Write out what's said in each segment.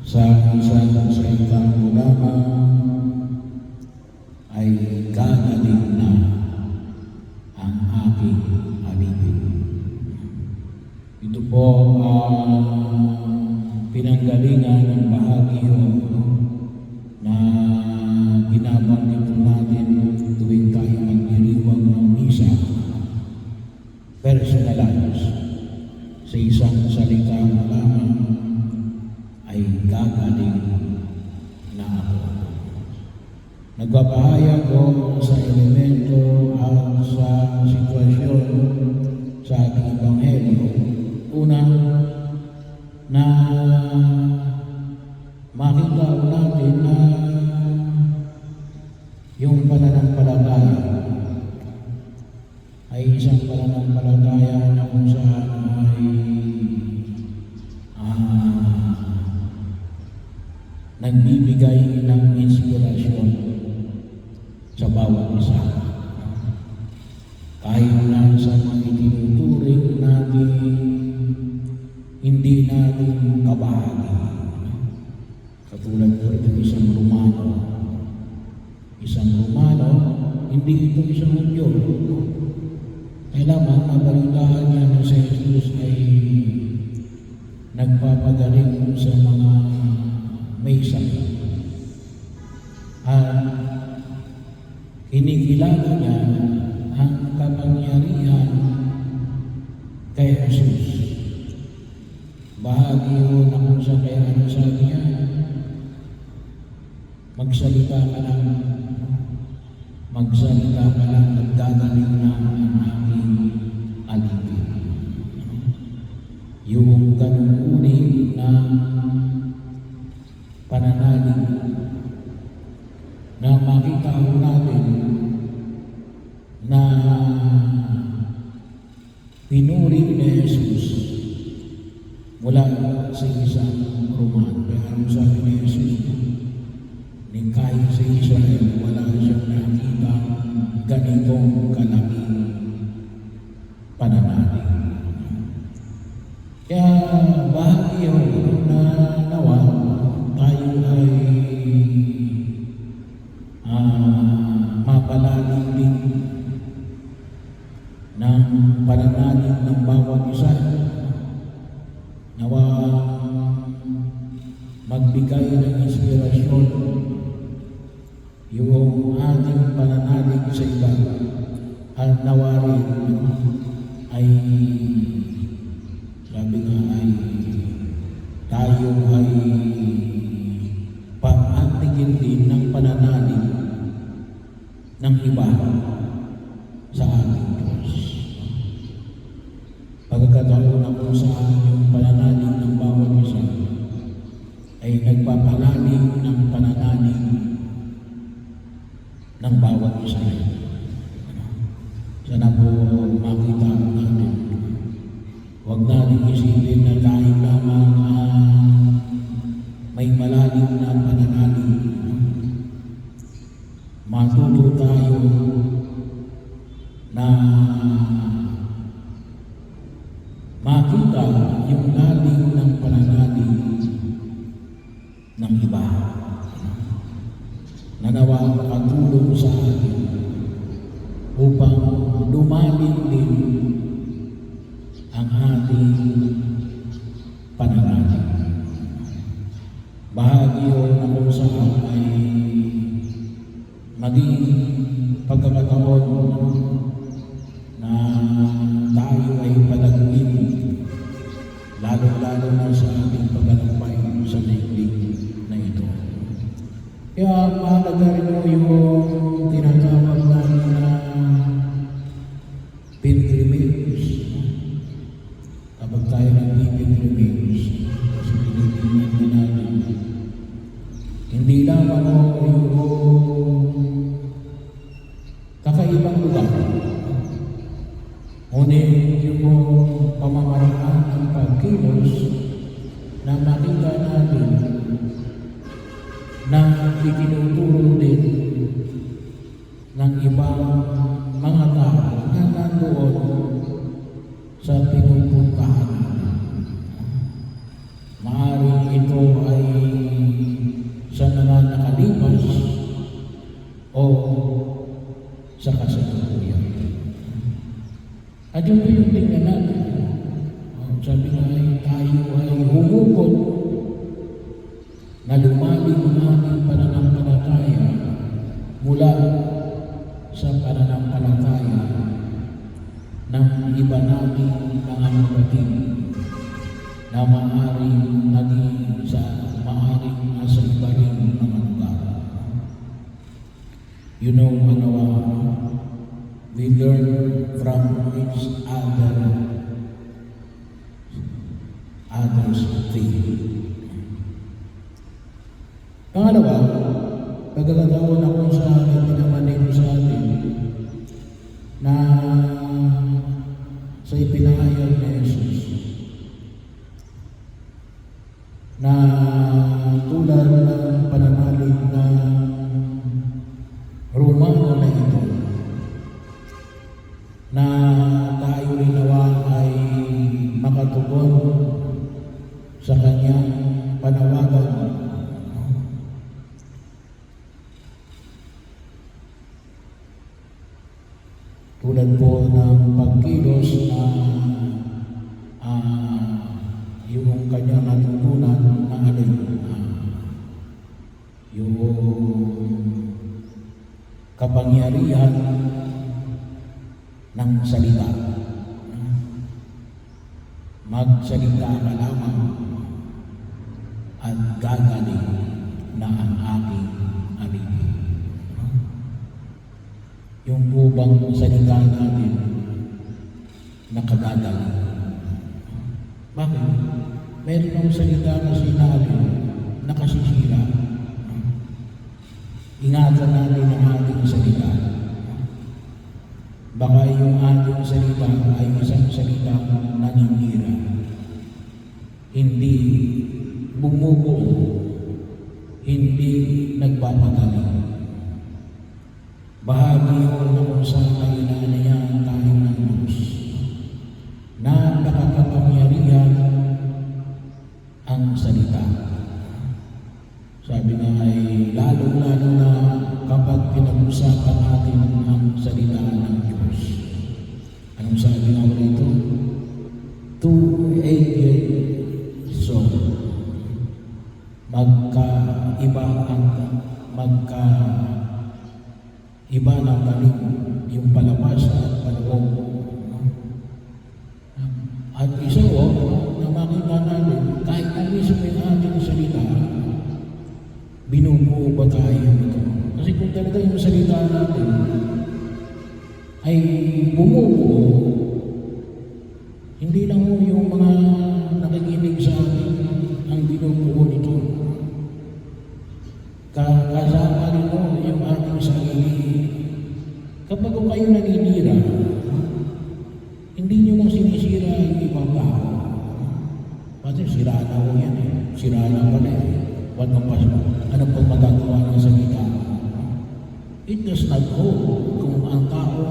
sa isang salita mo lamang ay gagaling na ang aking alipin. Ito po pinanggalingan ng bahagyo na binabanggit natin tuwing tayo magdiriwang ng misa, personalize sa isang salita mo lamang ay gagaling na ako. Nagbabahayag ko sa elemento at sa sitwasyon sa ating Ebanghelyo. Una, na makita natin na yung pananampalataya ay isang pananampalataya na kung saan ay nagbibigay ng inspirasyon sa bawat isa. Kahit na sa mga itinuturing natin, hindi natin kabahagi. Katulad po ito isang Romano. Isang Romano, hindi ito isang Hudyo. Kailangan mabalitaan niya na si Jesus ay nagpapagaling sa mga may sakit. At kinikilala niya ang kapangyarihan kay Jesus. Bahagi yun na kung sa kaya ano sabi niya, magsalita ka lang at gagaling na ang aking alipin. Yung ganung uri na pananalig na makita natin na pinuri ni Jesus mula sa isang Romano. Kaya ang sabi ni Jesus, ni kahit sa Israel, wala siyang nakita ganitong kalaking pananalig. Kaya bahagi yun na nawa tayo ay mapalalim din ng pananalig ng bawat isa. Nawa magbigay ng inspirasyon yung ating pananalig sa iba at nawa rin ay sabi nga ay tayo ay paantigin din ng pananalig ng iba sa ating Diyos. Pagkakataon na kung saan yung pananalig ng bawat isa ay nagpapalalim ng pananalig ng bawat isa. Sana po makita natin. Huwag natin isipin na dahil lamang may malalim na pananalig, matuto tayo na makita yung lalim ng pananalig ng iba. Nanawa makatulong sa atin upang lumalim din ang ating pananalig. Bahagi yun na kung saan ay maging pagkakataon na tayo ay palagin, lalo-lalo na sa ating paglalakbay sa daigdig na ito. Kaya mahalaga rin yung tinatawag natin na pilgrimage. Kapag tayo nag-pilgrimage, kasi pinipinig din natin, hindi lamang yung kakaibang lugar, ngunit yung pamamaraan ng pagkilos na makita natin na itinuturo din ng ibang mga tao na nandoon sa pinupuntahan. Maaaring ito ay At yun po yung tingnan natin. Sabi nga ay tayo ay humukot na lumalim ang aming pananampalataya mula sa pananampalataya ng iba nating mga kapatid na maaaring naging maaaring nasa iba rin mga lugar. You know, we learn from each other's faith. Pangalawa, pagkakataon ako sa akin, pinamanin ko sa atin na sa ipinahayag ni Jesus na tulad ng pananalig na Romano na ito na tayo rin nawa ay makatugon sa kanyang panawagan. Tulad po ng pagkilos na yung kanyang natutunan na yung kapangyarihan ng salita. Magsalita ka lamang at gagaling na ang aking alipin. Yung ubang salita natin nakagagaling. Bakit? Meron ng salita na sinabi nakasisira. Ingatan natin ang ating salita. Baka yung ating salita ay isang salita naninira. Hindi bumubuo, hindi nagpapagaling. Bahagi ko na kung saan ay inaanayan tayo ng Diyos. Napakakapangyarihan ang salita. Sabi nga ay lalo-lalo na kapag pinag-usapan natin ang salita ng Diyos. Anong sabi nga rito? Two-edged sword. Iba ng galing yung palabas at paloob. At isa na makita natin, kahit na mismo yung ating salita, binubuo ba tayo ito? Kasi kung talaga yung salita natin ay bumubuo, hindi lang yung mga nakikinig sa atin ang binubuo nito. Kasama rin mo yung ating sarili. Kapag kayo naninira, hindi nyo lang sinisira yung ibang tao. Pati sira na ko yan eh. Sira na pala eh. Huwag mong pasok. Ano pang magagawa ng salita? It does not hold kung ang tao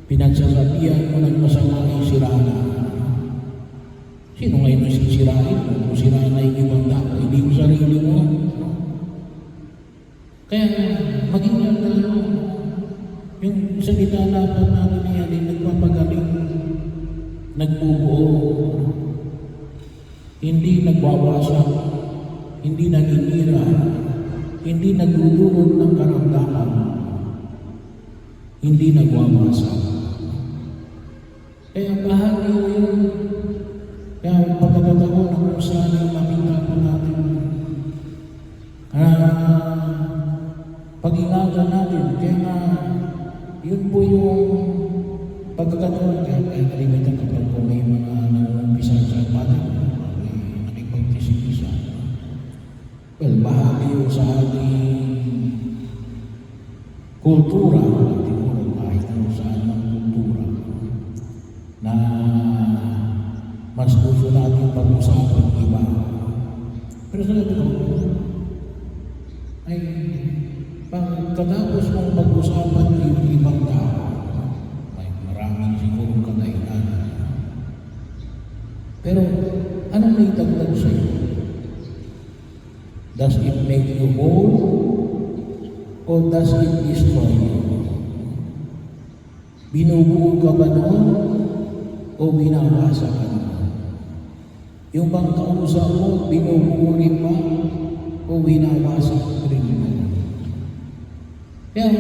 pinagsasabihan mo ng masama ay sira na. Sino ngayon masisirain mo? Kung sira na yung ibang tao, hindi mo sarili mo. Kaya mag-ingat tayo. Yung salita dapat natin yan ay nagpapagaling, nagbubuo, hindi nagwawasak, hindi naninira, hindi nagdudulot ng karamdaman, hindi nagwawasak. Kaya bahagi yun. Kaya pagkakataon na kung saan ay makita po natin pag-ingatan natin. Kaya yun po yung pagkakataon. Kaya kalimutan kapag po may mga nangumpisa sa pata, nakipagtisigisa. Well, bahagi yun sa ating kultura, siguro kahit ano saan ng kultura, na mas gusto natin pag-usapan iba. Pero sa ito, ay pagkatapos mong pag-usapan yung ibang tao, may maraming siguro kadahilan. Pero anong may dagdag sa'yo? Does it make you whole or does it destroy you? Binubuo ka ba noon o binabasa ka noon? Yung bang kausap mo, binubuo rin ba o binabasa ka rin ba? Kaya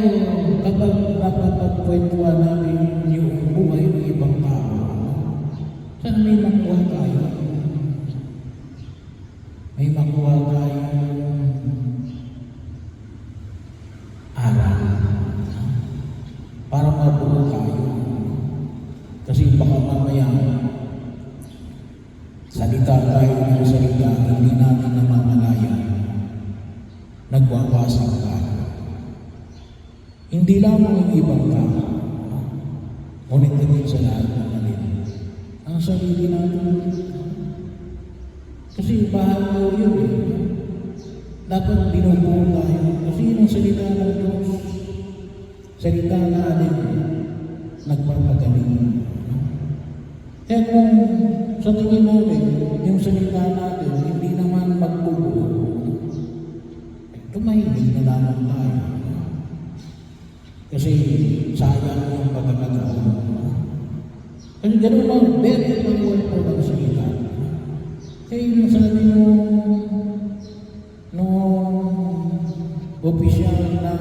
kapag napapagkwentuhan natin yung buhay ng ibang tao, sana may makuha tayo. May makuha tayong aral para mabuo tayo. Kasi baka mamaya salita tayo ng salita, hindi natin namamalayan. Nagwawasak tayo. Hindi lamang yung ibang tao, ngunit din sa lahat ng alin. Ang sarili natin, kasi bahagi yun eh. Dapat binubuo tayo. Kasi yun ang salita ng Diyos. Salita natin, nagpapagaling. Kaya kung sa tingin natin, yung salita natin, hindi naman magbubuo, tumahimik na lamang tayo. Kasi sayang yung pagkakataon. Kasi gano'n lang, very powerful ang salita. Kaya yung sabi nung opisyal na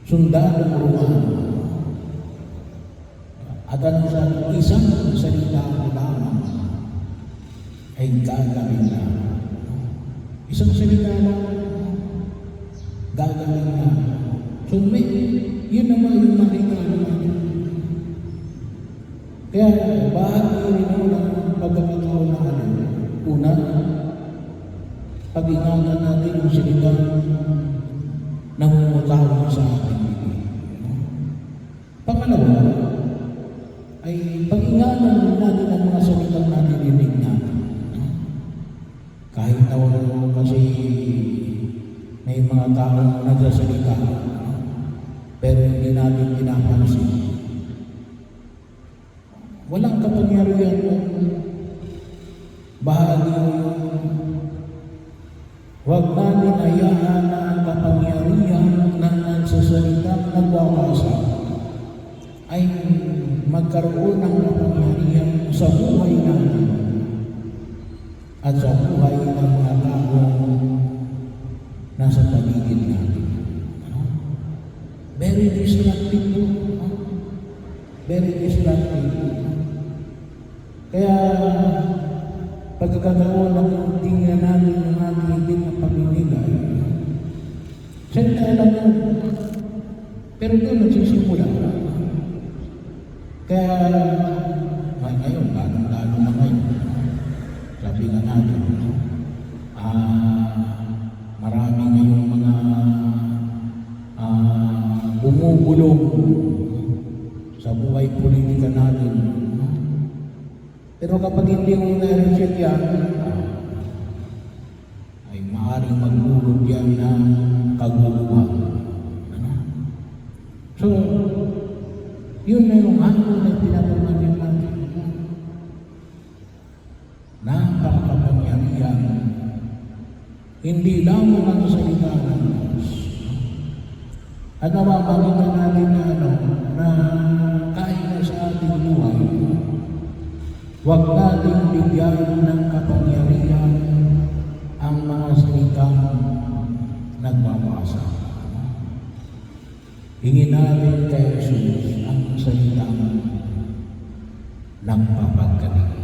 sundalong Romano, at anong sabi, isang salita mo lamang ay gagawin na. Isang salita lang, gagawin na. So yun naman yung makita natin. Kaya bahagi rin mo ng pagkakataon na ano. Una, pag-ingatan natin yung salita nangungutawag sa ating bibig. Pangalawa, ay pag-ingatan natin ang mga salitang naririnig natin. Kahit na kasi may mga taong nagsasalita, pero hindi natin pinapansin. Walang kapangyarihan mo. Bahagi mo yun. Huwag natin hayaan na ang kapangyarihan ng nagsasalitang nagwawasak ay magkaroon ng kapangyarihan sa buhay natin at sa buhay ng mga taong nasa paligid natin. Very destructive po. Very destructive. Kaya pagkakataon na tingnan natin ng ating higit na pagninilay, salita lang yun. Pero doon nagsisimula. Kaya ngayon, lalo na ngayon, sabi nga natin, marami ngayong mga bumubulong sa buhay politika natin. Pero kapag hindi mo na-recheck yan, ay maaaring magdulot yan ng kaguluhan. So, yun na yung hangin na pinapamanin natin. Napakapangyarihan. Hindi lamang ang salita ng Diyos. At namamagita natin na kahit na sa ating buhay, huwag natin bigyan ng kapangyarihan ang mga salitang nagwawasak. Hingin natin kay Jesus ang salitang nagpapagaling.